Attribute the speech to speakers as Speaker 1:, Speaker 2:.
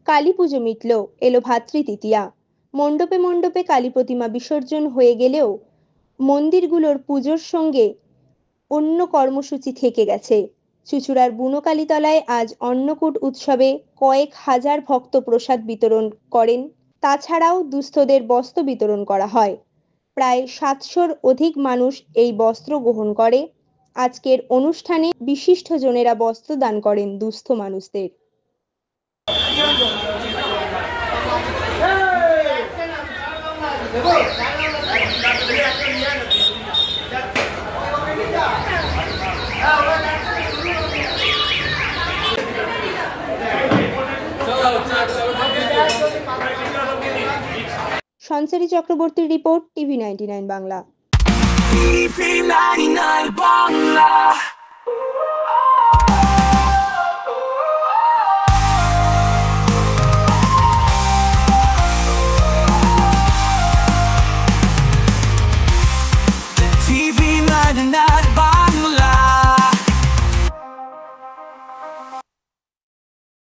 Speaker 1: কালী পুজো মিটল, এলো ভাতৃ তৃতীয়া। মণ্ডপে মণ্ডপে কালী প্রতিমা বিসর্জন হয়ে গেলেও মন্দিরগুলোর পুজোর সঙ্গে অন্য কর্মসূচি থেকে গেছে। চুঁচুড়ার বুনোকালীতলায় আজ অন্নকূট উৎসবে কয়েক হাজার ভক্ত প্রসাদ বিতরণ করেন। তাছাড়াও দুস্থদের বস্ত্র বিতরণ করা হয়। প্রায় 700-র অধিক মানুষ এই বস্ত্র গ্রহণ করে। আজকের অনুষ্ঠানে বিশিষ্টজনেরা বস্ত্র দান করেন দুস্থ মানুষদের। সঞ্চারী চক্রবর্তীর রিপোর্ট, টিভি 99 বাংলা।